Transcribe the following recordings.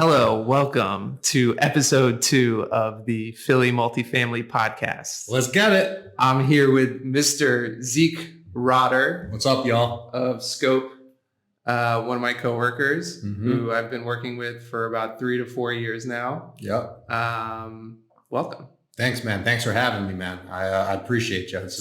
Hello, welcome to episode 2 of the Philly Multifamily podcast. Let's get it. I'm here with Mr. Zeke Rotter. What's up, y'all? Of SCOPE, one of my coworkers who I've been working with for about 3 to 4 years now. Yep. Welcome. Thanks, man. Thanks for having me, man. I appreciate you. It's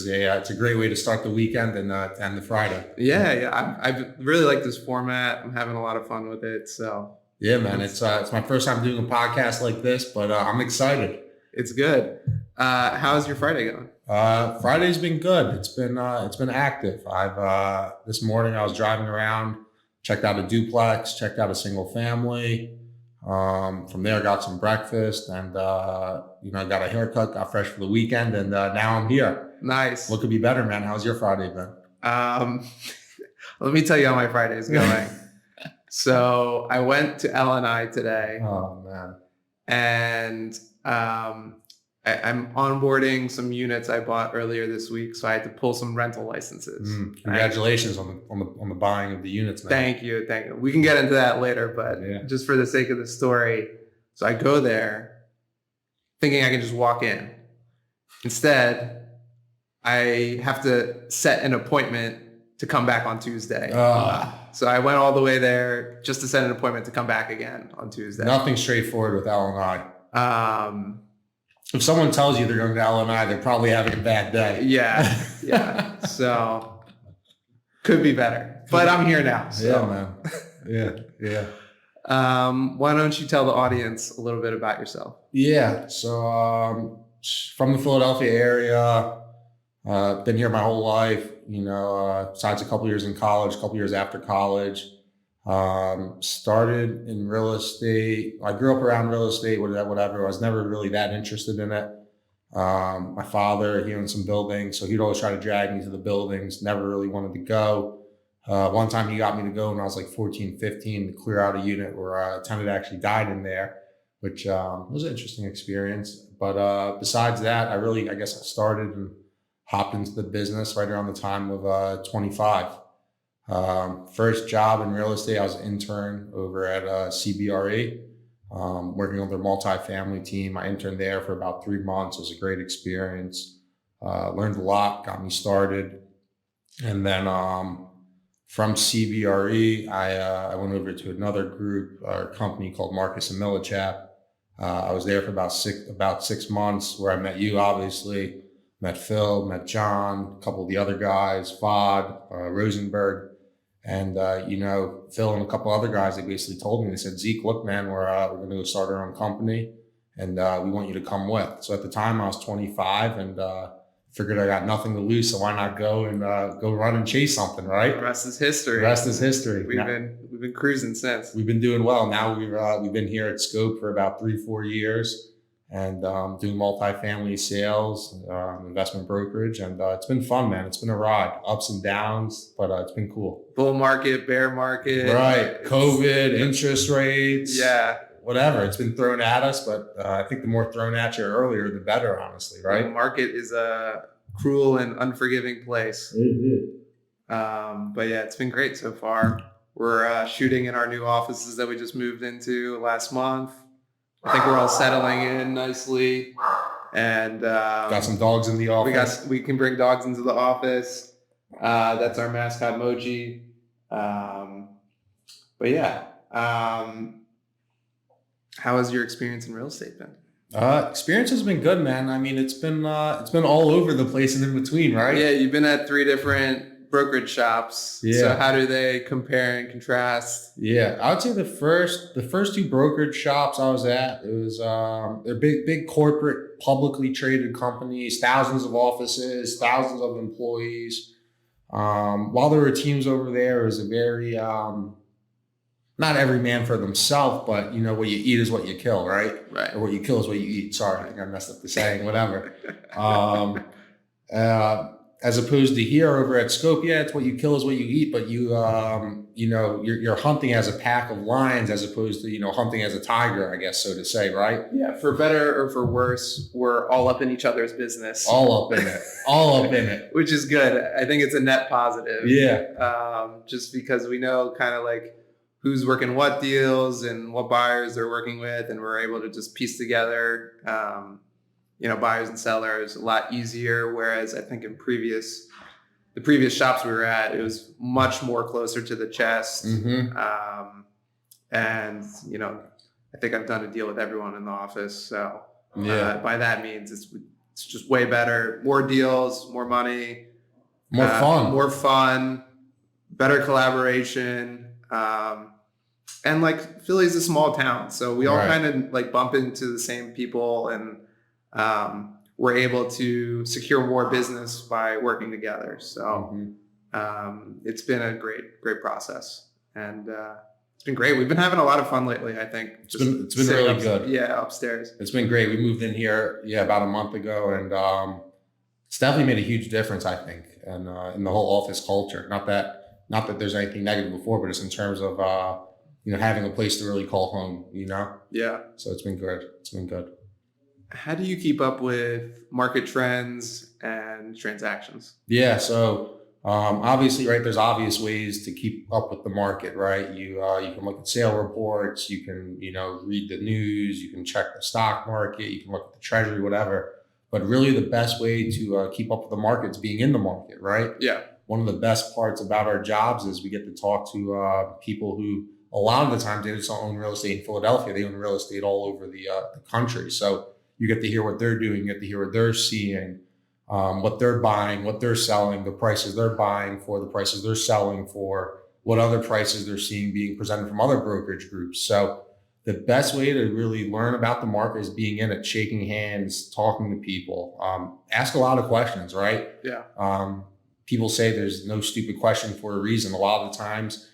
a great way to start the weekend and end the Friday. Yeah. I really like this format. I'm having a lot of fun with it. So yeah, man. It's my first time doing a podcast like this, but I'm excited. It's good. How's your Friday going? Friday's been good. It's been active. This morning I was driving around, checked out a duplex, checked out a single family. From there, I got some breakfast and, got a haircut, got fresh for the weekend, and now I'm here. Nice. What could be better, man? How's your Friday been? Let me tell you how my Friday is going. So I went to L&I today. Oh, man. And I'm onboarding some units I bought earlier this week, so I had to pull some rental licenses. Congratulations on the buying of the units, man. Thank you. We can get into that later, but just for the sake of the story, so I go there thinking I can just walk in. Instead, I have to set an appointment to come back on Tuesday. So I went all the way there just to set an appointment to come back again on Tuesday. Nothing straightforward with L&I. If someone tells you they're going to L&I, they're probably having a bad day. Yeah. So could be better, but I'm here now. So. Yeah, man. Yeah. Why don't you tell the audience a little bit about yourself? Yeah. So from the Philadelphia area, been here my whole life. Besides a couple years in college, a couple years after college. Started in real estate. I grew up around real estate, whatever. I was never really that interested in it. My father, he owned some buildings, so he'd always try to drag me to the buildings. Never really wanted to go. One time he got me to go when I was like 14, 15 to clear out a unit where a tenant actually died in there, which was an interesting experience. But besides that, I started and hopped into the business right around the time of 25. First job in real estate, I was an intern over at CBRE, working on their multifamily team. I interned there for about 3 months. It was a great experience. Learned a lot, got me started. And then from CBRE, I went over to another group or company called Marcus & Millichap. I was there for about 6 months, where I met you, obviously. Met Phil, met John, a couple of the other guys, Fod, Rosenberg. And, Phil and a couple other guys, they basically told me, they said, Zeke, look, man, we're going to go start our own company and we want you to come with. So at the time I was 25 and figured I got nothing to lose. So why not go and go run and chase something, right? The rest is history. We've been cruising since. We've been doing well. Now we've been here at SCOPE for about 3-4 years. And doing multifamily sales, investment brokerage, and it's been fun, man. It's been a ride, ups and downs, but it's been cool. Bull market, bear market, right? COVID, interest rates, whatever. It's been thrown at us, but I think the more thrown at you earlier, the better, honestly, right? The market is a cruel and unforgiving place. But yeah, it's been great so far. We're shooting in our new offices that we just moved into last month. I think we're all settling in nicely, and got some dogs in the office. We can bring dogs into the office. That's our mascot Mochi. But yeah, how has your experience in real estate been? Experience has been good, man. I mean, it's been all over the place and in between, right? Yeah, you've been at 3 different brokerage shops. Yeah. So how do they compare and contrast? Yeah, I would say the first 2 brokerage shops I was at, it was they're big corporate, publicly traded companies, thousands of offices, thousands of employees. While there were teams over there, it was a very not every man for themselves, but what you eat is what you kill, right? Right. Or what you kill is what you eat. Sorry, I think I messed up the saying. Whatever. As opposed to here over at SCOPE, it's what you kill is what you eat, but you're hunting as a pack of lions as opposed to, hunting as a tiger, I guess, so to say, right? Yeah, for better or for worse, we're all up in each other's business. All up in it. Which is good. I think it's a net positive. Yeah. Just because we know kind of like who's working what deals and what buyers they're working with, and we're able to just piece together, buyers and sellers a lot easier. Whereas I think in the previous shops we were at, it was much more closer to the chest. And I think I've done a deal with everyone in the office. So by that means, it's just way better. More deals, more money, more fun, better collaboration. And like Philly's a small town, so we all kind of like bump into the same people, and we're able to secure more business by working together. So it's been a great process, and it's been great. We've been having a lot of fun lately, I think. It's been really good. Yeah, upstairs. It's been great. We moved in here, about a month ago, and it's definitely made a huge difference, I think, and in the whole office culture. Not that there's anything negative before, but it's in terms of having a place to really call home. Yeah. So it's been good. It's been good. How do you keep up with market trends and transactions? Yeah. So obviously, right, there's obvious ways to keep up with the market, right? You can look at sale reports, you can, read the news, you can check the stock market, you can look at the treasury, whatever. But really the best way to keep up with the market is being in the market, right? Yeah. One of the best parts about our jobs is we get to talk to people who a lot of the times they just don't own real estate in Philadelphia. They own real estate all over the country. So you get to hear what they're doing, you get to hear what they're seeing, what they're buying, what they're selling, the prices they're buying for, the prices they're selling for, what other prices they're seeing being presented from other brokerage groups. So the best way to really learn about the market is being in it, shaking hands, talking to people, ask a lot of questions, right? Yeah. People say there's no stupid question for a reason. A lot of the times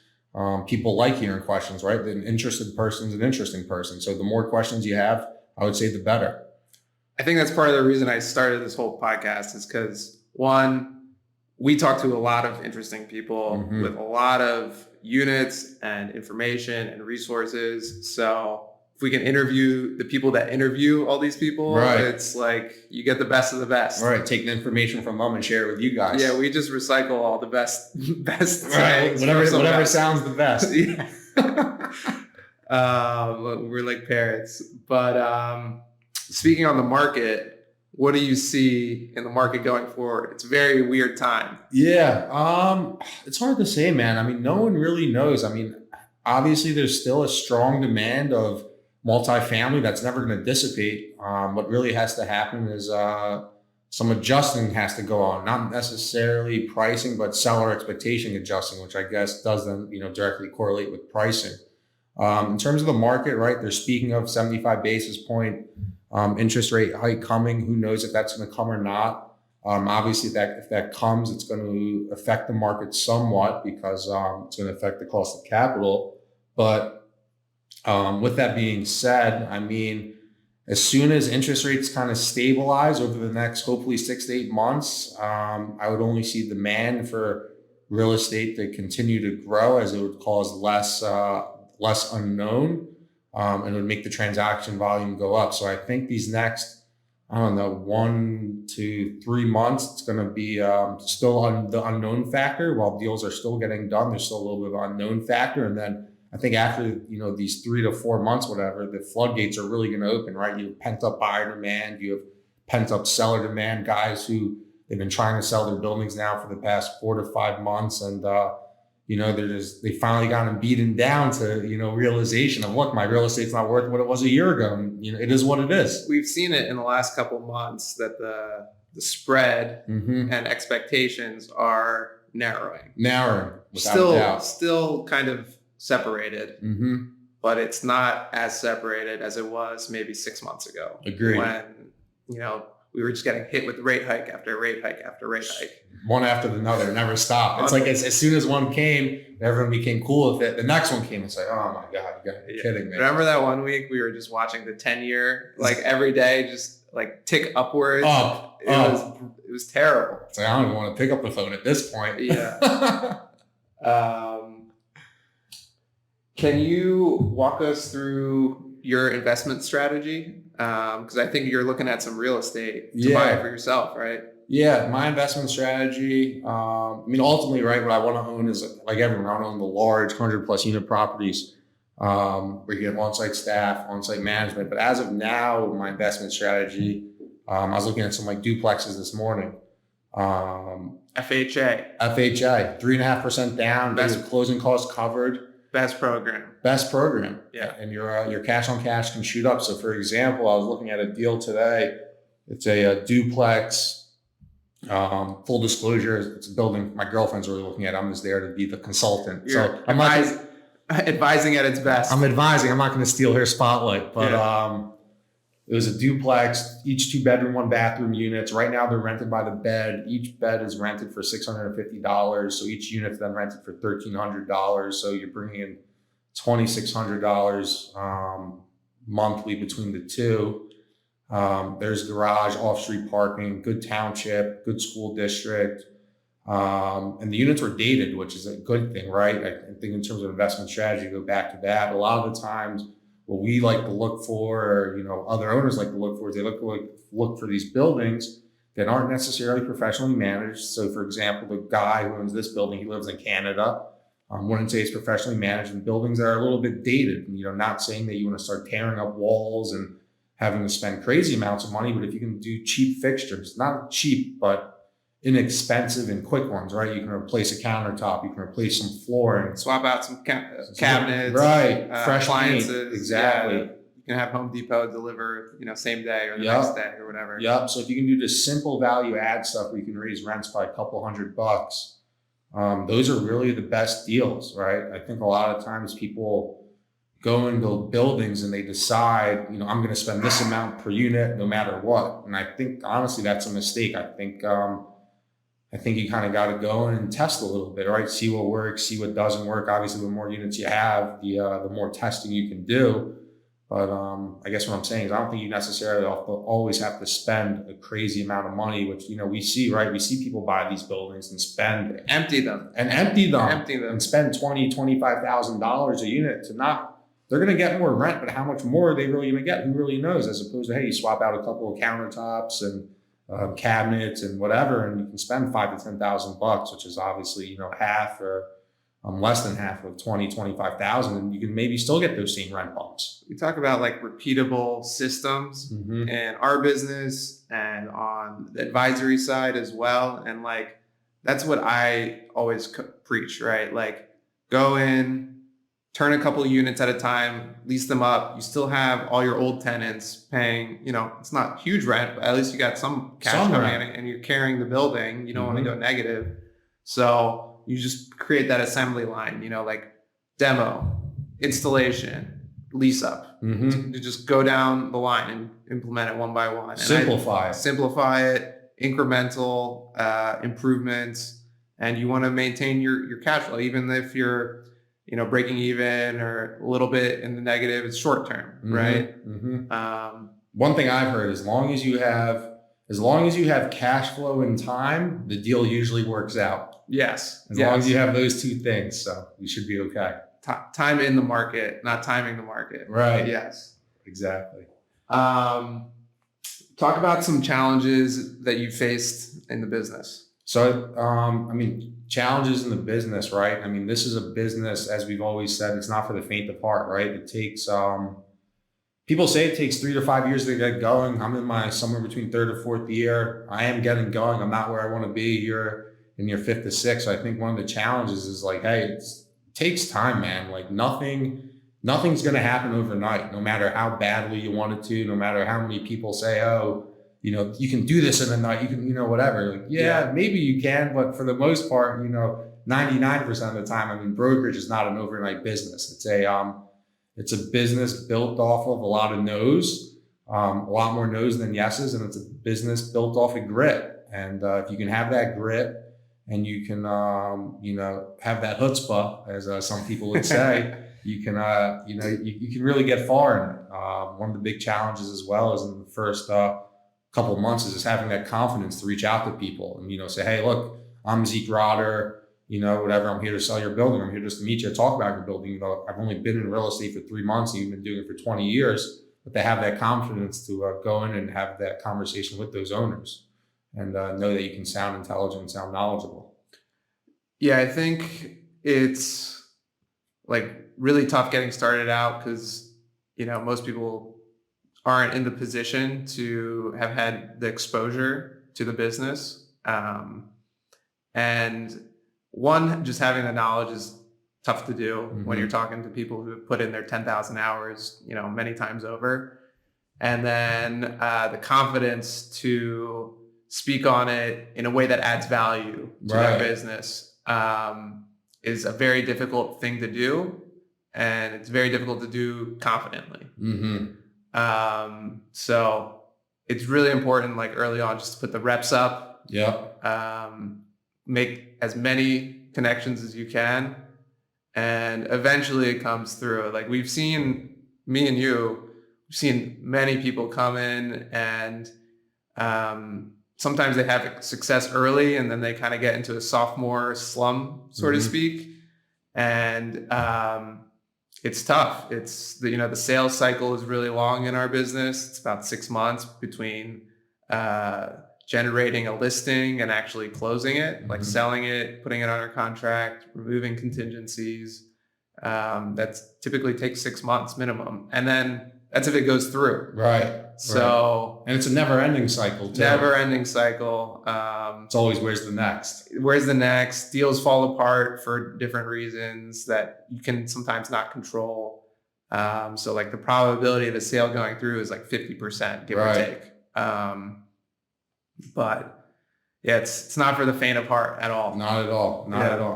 people like hearing questions, right? An interested person is an interesting person. So the more questions you have, I would say the better. I think that's part of the reason I started this whole podcast is because, one, we talk to a lot of interesting people with a lot of units and information and resources. So if we can interview the people that interview all these people, it's like you get the best of the best. Right. Take the information from them and share it with you guys. Yeah, we just recycle all the best right. Whatever sounds the best. Yeah. We're like parrots. But speaking on the market, what do you see in the market going forward? It's a very weird time. Yeah. It's hard to say, man. I mean, no one really knows. I mean, obviously there's still a strong demand of multifamily that's never going to dissipate. What really has to happen is some adjusting has to go on, not necessarily pricing, but seller expectation adjusting, which I guess does then directly correlate with pricing. In terms of the market, right, they're speaking of 75 basis point interest rate hike coming. Who knows if that's going to come or not? Obviously, if that comes, it's going to affect the market somewhat because it's going to affect the cost of capital. But with that being said, I mean, as soon as interest rates kind of stabilize over the next, hopefully 6 to 8 months, I would only see demand for real estate to continue to grow as it would cause less unknown, and it would make the transaction volume go up. So I think these next, 1 to 3 months, it's going to be still on the unknown factor. While deals are still getting done, there's still a little bit of unknown factor. And then I think after, these 3 to 4 months, whatever, the floodgates are really going to open, right? You have pent up buyer demand, you have pent up seller demand, guys who they've been trying to sell their buildings now for the past 4 to 5 months. And, they finally gotten beaten down to, realization of, look, my real estate's not worth what it was a year ago. And, it is what it is. We've seen it in the last couple of months that the spread and expectations are narrowing. Without a doubt. Still kind of separated, but it's not as separated as it was maybe 6 months ago. Agreed. When, we were just getting hit with rate hike after rate hike after rate hike. One after another, never stopped. It's like as soon as one came, everyone became cool with it. The next one came, it's like, oh my God, you gotta be kidding me. Remember that one week we were just watching the 10-year, like every day, just like tick upwards. It was terrible. It's like, I don't even want to pick up the phone at this point. Yeah. Can you walk us through your investment strategy? Because I think you're looking at some real estate to buy it for yourself, right? Yeah, my investment strategy. I mean, ultimately, right, what I want to own is like everyone. I want to own the large 100+ unit properties where you get on-site staff, on-site management. But as of now, my investment strategy, I was looking at some like duplexes this morning. FHA, 3.5% down. Best closing costs covered. Best program. Yeah, and your cash on cash can shoot up. So, for example, I was looking at a deal today. It's a duplex. Full disclosure, it's a building my girlfriend's really looking at. I'm just there to be the consultant. So I'm advising at its best. I'm advising. I'm not going to steal her spotlight, but it was a duplex, each 2-bedroom, 1-bathroom units. Right now they're rented by the bed. Each bed is rented for $650. So each unit's then rented for $1,300. So you're bringing in $2,600 monthly between the two. There's garage, off-street parking, good township, good school district. And the units were dated, which is a good thing, right? I think in terms of investment strategy, go back to that. A lot of the times what we like to look for, or, other owners like to look for, is they look for these buildings that aren't necessarily professionally managed. So for example, the guy who owns this building, he lives in Canada. Wouldn't say it's professionally managed, and buildings that are a little bit dated. Not saying that you want to start tearing up walls and having to spend crazy amounts of money, but if you can do cheap fixtures, not cheap, but inexpensive and quick ones, right? You can replace a countertop, you can replace some flooring, swap out some cabinets, right? Fresh appliances, paint. Exactly. Yeah. You can have Home Depot deliver, same day or the next day or whatever. Yep. So if you can do this simple value add stuff where you can raise rents by a couple $100, those are really the best deals, right? I think a lot of times people go into buildings and they decide, I'm going to spend this amount per unit no matter what. And I think honestly that's a mistake. I think you kind of got to go in and test a little bit, right? See what works, see what doesn't work. Obviously, the more units you have, the more testing you can do. But I guess what I'm saying is I don't think you necessarily always have to spend a crazy amount of money, which, we see, right? We see people buy these buildings and empty them and spend $20,000, $25,000 a unit to not. They're going to get more rent, but how much more are they really going to get? Who really knows? As opposed to, hey, you swap out a couple of countertops and cabinets and whatever, and you can spend $5,000 to $10,000, which is obviously, half or less than half of $20,000-$25,000, and you can maybe still get those same rent bumps. We talk about like repeatable systems in our business and on the advisory side as well. And like, that's what I always preach, right? Like, go in, turn a couple of units at a time, lease them up. You still have all your old tenants paying, it's not huge rent, but at least you got some cash coming in and you're carrying the building. You don't want to go negative. So you just create that assembly line, like demo, installation, lease up. To just go down the line and implement it one by one. And simplify it, incremental improvements. And you want to maintain your cash flow, even if you're breaking even or a little bit in the negative, it's short term, right? One thing I've heard, as long as you have cash flow and time, the deal usually works out. Yes. As long as you have those two things, so you should be okay. Time in the market, not timing the market. Right. Yes. Exactly. Talk about some challenges that you faced in the business. So, challenges in the business, right? This is a business, as we've always said, it's not for the faint of heart, right? It takes, people say it takes 3 to 5 years to get going. I'm in somewhere between third or fourth year. I am getting going. I'm not where I want to be. You're in your fifth to sixth. So I think one of the challenges is like, hey, it takes time, man. Like nothing's going to happen overnight, no matter how badly you want it to, no matter how many people say, oh, you can do this in a night, you can, whatever. Like, yeah, maybe you can, but for the most part, 99% of the time, brokerage is not an overnight business. It's a business built off of a lot of no's, a lot more no's than yeses. And it's a business built off of grit. And if you can have that grit and you can, have that chutzpah, as some people would say, you can, you can really get far in it. One of the big challenges as well is in the first, couple of months is just having that confidence to reach out to people and, say, hey, look, I'm Zeke Rotter, whatever. I'm here to sell your building. I'm here just to meet you, talk about your building. I've only been in real estate for 3 months and you've been doing it for 20 years, but they have that confidence to go in and have that conversation with those owners. and know that you can sound intelligent and sound knowledgeable. Yeah, I think it's like really tough getting started out because, most people aren't in the position to have had the exposure to the business. And one, just having the knowledge is tough to do when you're talking to people who have put in their 10,000 hours, many times over. And then the confidence to speak on it in a way that adds value to their business is a very difficult thing to do. And it's very difficult to do confidently. So it's really important, like early on, just to put the reps up. Make as many connections as you can, and eventually it comes through. Like we've seen, me and you, we've seen many people come in and sometimes they have success early and then they kind of get into a sophomore slum, so to speak. And it's tough. It's the sales cycle is really long in our business. It's about 6 months between generating a listing and actually closing it, like selling it, putting it under contract, removing contingencies. That typically takes 6 months minimum. And then that's if it goes through. So, and it's a never ending cycle too. It's always where's the next? Deals fall apart for different reasons that you can sometimes not control. So like the probability of a sale going through is like 50%, give or take. But yeah, it's not for the faint of heart at all. Not at all.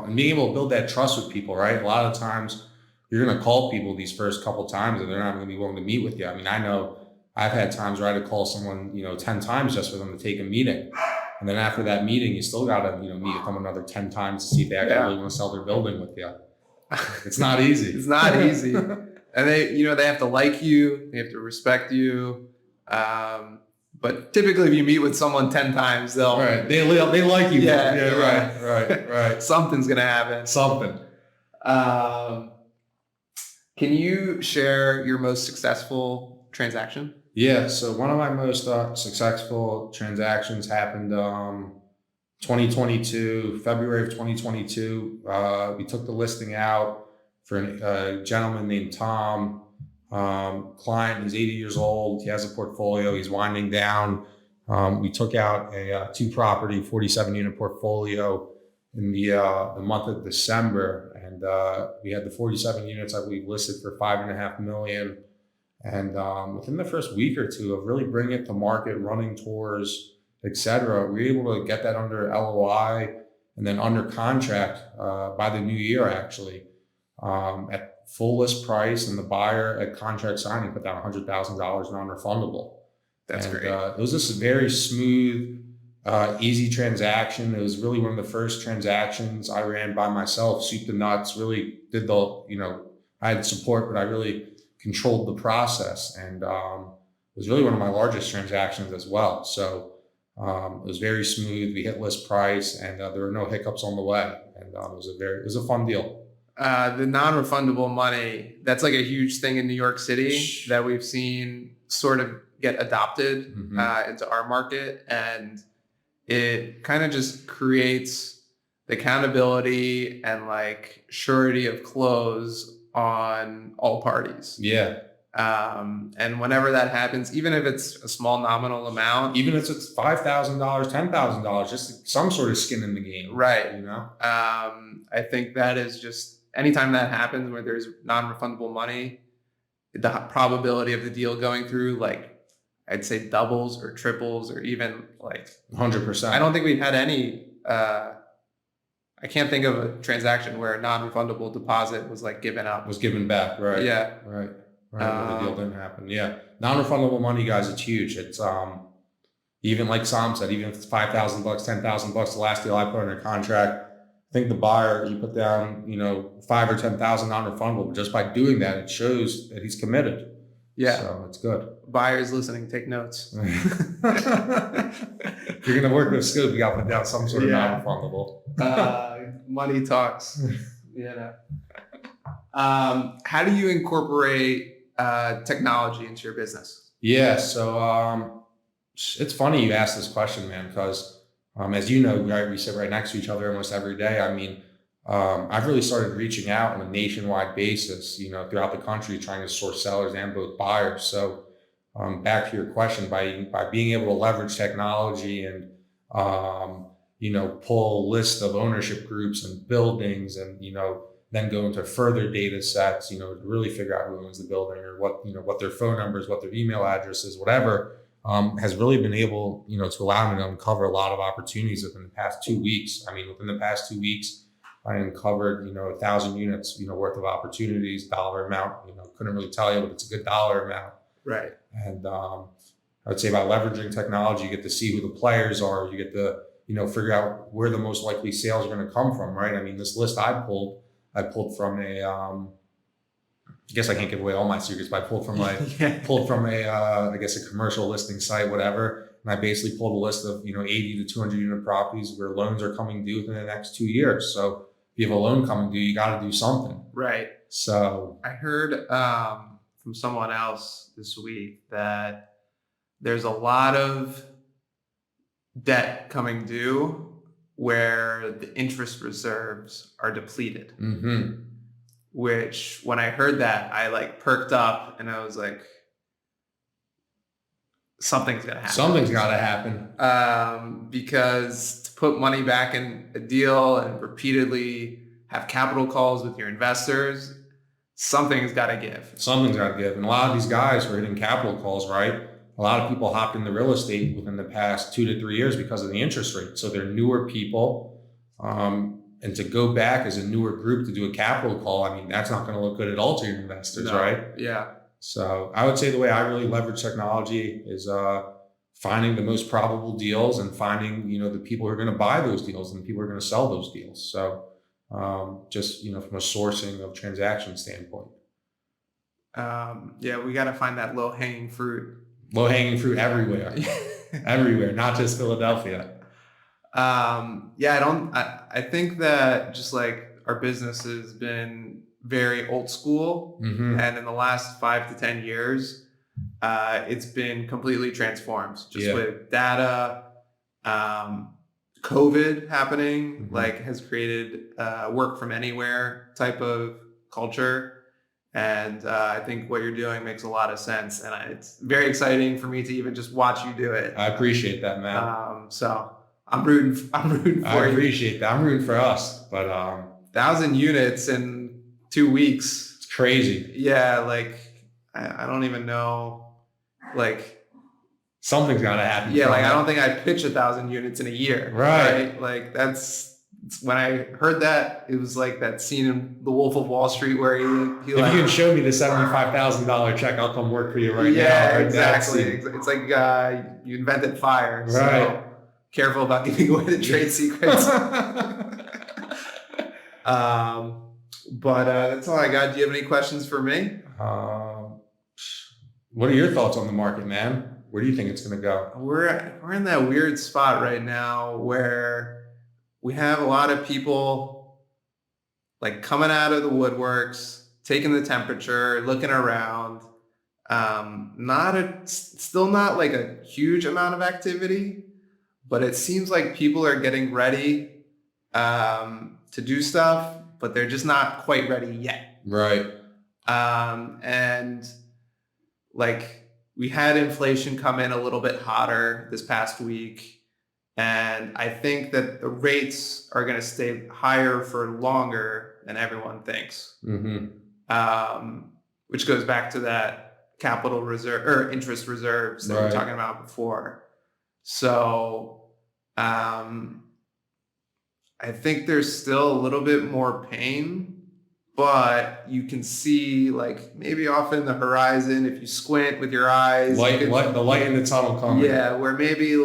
And being able to build that trust with people, right? A lot of times you're going to call people these first couple times and they're not going to be willing to meet with you. I mean, I know I've had times where I had to call someone, 10 times just for them to take a meeting. And then after that meeting, you still got to, meet with them another 10 times to see if they actually really want to sell their building with you. It's not easy. It's not easy. And they have to like you. They have to respect you. But typically if you meet with someone 10 times, they'll... They like you. Right. Something's going to happen. Can you share your most successful transaction? Yeah. So one of my most successful transactions happened 2022, February of 2022. We took the listing out for a gentleman named Tom. Client, he's 80 years old. He has a portfolio. He's winding down. We took out a 2-property, 47-unit portfolio in the month of December, and we had the 47 units that we listed for $5.5 million. And within the first week or two of really bringing it to market, running tours, etc., we were able to get that under LOI and then under contract by the new year, actually, at full list price, and the buyer at contract signing put down $100,000 non-refundable. That's great. It was just a very smooth, easy transaction. It was really one of the first transactions I ran by myself, soup to nuts, really did I had support, but I really controlled the process. And it was really one of my largest transactions as well. So it was very smooth. We hit list price and there were no hiccups on the way. And it was a fun deal. The non-refundable money, that's like a huge thing in New York City that we've seen sort of get adopted into our market. And it kind of just creates the accountability and like surety of close on all parties. And whenever that happens, even if it's a small nominal amount, even if it's $5,000, $10,000, just some sort of skin in the game. I think that is just, anytime that happens where there's non-refundable money, the probability of the deal going through, like I'd say doubles or triples or even like 100%. I don't think we've had any, I can't think of a transaction where a non-refundable deposit was like given up. Was given back, right? Yeah. Right. The deal didn't happen. Yeah. Non-refundable money, guys, it's huge. It's even like Sam said, even if it's $5,000, $10,000, the last deal I put under contract, I think the buyer, he put down, $5,000 or $10,000 non-refundable. But just by doing that, it shows that he's committed. Yeah. So it's good. Buyers listening, take notes. If you're going to work with Scope, you got to put down some sort of non-refundable. Money talks. How do you incorporate technology into your business? Yeah. So It's funny you asked this question, man, because as you know, we sit right next to each other almost every day. I mean, I've really started reaching out on a nationwide basis, throughout the country, trying to source sellers and both buyers. So back to your question, by being able to leverage technology and pull a list of ownership groups and buildings, and then go into further data sets, to really figure out who owns the building, or what their phone numbers, what their email addresses, whatever, has really been able, to allow me to uncover a lot of opportunities within the past 2 weeks. I mean, within the past 2 weeks, I uncovered, 1,000 units, worth of opportunities, dollar amount, couldn't really tell you, but it's a good dollar amount. Right. And I would say by leveraging technology, you get to see who the players are. You get to, figure out where the most likely sales are going to come from, right? I mean, this list I pulled from a, I guess I can't give away all my secrets, but I pulled from I guess a commercial listing site, whatever. And I basically pulled a list of, 80 to 200 unit properties where loans are coming due within the next 2 years. So if you have a loan coming due, you got to do something. Right. So I heard from someone else this week that there's a lot of debt coming due where the interest reserves are depleted. Mm-hmm. Which, when I heard that, I perked up and I was like, something's gonna happen. Something's got to happen. Because to put money back in a deal and repeatedly have capital calls with your investors, something's got to give. Something's got to give. And a lot of these guys were hitting capital calls, right? A lot of people hopped into real estate within the past 2 to 3 years because of the interest rate. So they're newer people. And to go back as a newer group to do a capital call, I mean, that's not going to look good at all to your investors, right? Yeah. So I would say the way I really leverage technology is finding the most probable deals and finding, the people who are going to buy those deals and the people who are going to sell those deals. So just, from a sourcing of transaction standpoint. Yeah, we got to find that low-hanging fruit. Low-hanging fruit everywhere. Everywhere, not just Philadelphia. I think that just our business has been very old school. Mm-hmm. And in the last 5 to 10 years, it's been completely transformed with data. COVID happening, Mm-hmm. has created work from anywhere type of culture. And I think what you're doing makes a lot of sense. And it's very exciting for me to even just watch you do it. I appreciate that, man. So I'm rooting for you. I appreciate that. I'm rooting for us. But 1,000 units in 2 weeks. It's crazy. Yeah, I don't even know. Something's got to happen. Yeah, I don't think I pitch 1,000 units in a year. Right. That's when I heard that, it was like that scene in The Wolf of Wall Street where he if you can show me the $75,000 check, I'll come work for you right now. Yeah, exactly. It's like you invented fire. Right. So careful about giving away the trade secrets. But that's all I got. Do you have any questions for me? What are your thoughts on the market, man? Where do you think it's going to go? We're in that weird spot right now where we have a lot of people coming out of the woodworks, taking the temperature, looking around. Still not a huge amount of activity, but it seems like people are getting ready to do stuff, but they're just not quite ready yet. Right. And we had inflation come in a little bit hotter this past week. And I think that the rates are going to stay higher for longer than everyone thinks. Mm-hmm. Which goes back to that capital reserve or interest reserves that we were talking about before. So I think there's still a little bit more pain, but you can see maybe off in the horizon, if you squint with your eyes, the light in the tunnel coming. Yeah, where maybe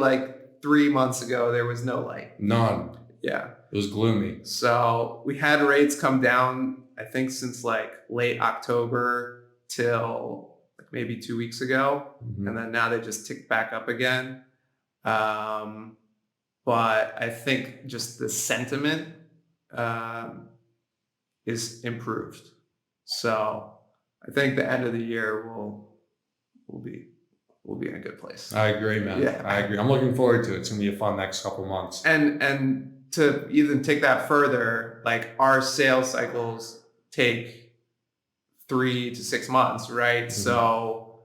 3 months ago there was no light. None. Yeah. It was gloomy. So we had rates come down, I think, since late October till maybe 2 weeks ago. Mm-hmm. And then now they just ticked back up again. But I think just the sentiment is improved. So I think the end of the year will we'll be in a good place. I agree, man. Yeah. I agree. I'm looking forward to it. It's going to be a fun next couple months. And to even take that further, like our sales cycles take 3 to 6 months, right? Mm-hmm. So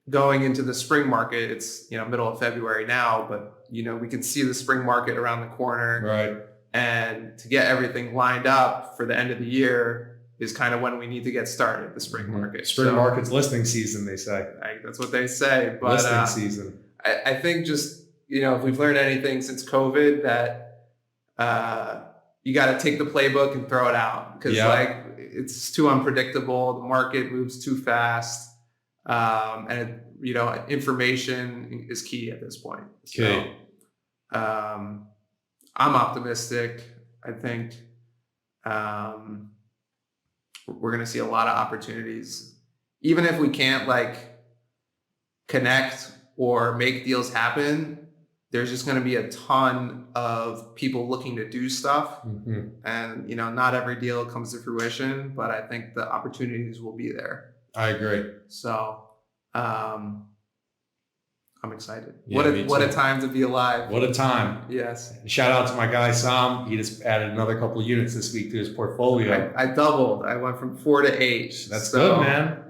going into the spring market, it's, middle of February now, but we can see the spring market around the corner. Right. And to get everything lined up for the end of the year is kind of when we need to get started, the spring market. Spring market's listing season, they say. That's what they say. But listing season. I think just, if we've learned anything since COVID, that you got to take the playbook and throw it out, because it's too unpredictable. The market moves too fast. And information is key at this point. Okay. So, I'm optimistic. I think we're going to see a lot of opportunities, even if we can't connect or make deals happen. There's just going to be a ton of people looking to do stuff. Mm-hmm. And, not every deal comes to fruition, but I think the opportunities will be there. I agree. So, I'm excited. Yeah, what a time to be alive. What a time. Yes. Shout out to my guy, Sam. He just added another couple of units this week to his portfolio. I doubled. I went from 4 to 8. That's good, man.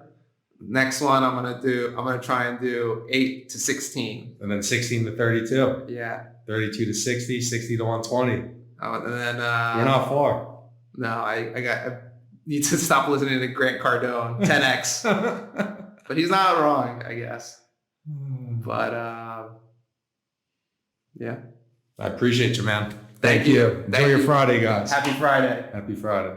Next one I'm going to try and do 8 to 16. And then 16 to 32. Yeah. 32 to 60, 60 to 120. And then you're not far. No, I need to stop listening to Grant Cardone, 10X. But he's not wrong, I guess. But yeah. I appreciate you, man. Thank you. Enjoy your Friday, guys. Happy Friday. Happy Friday.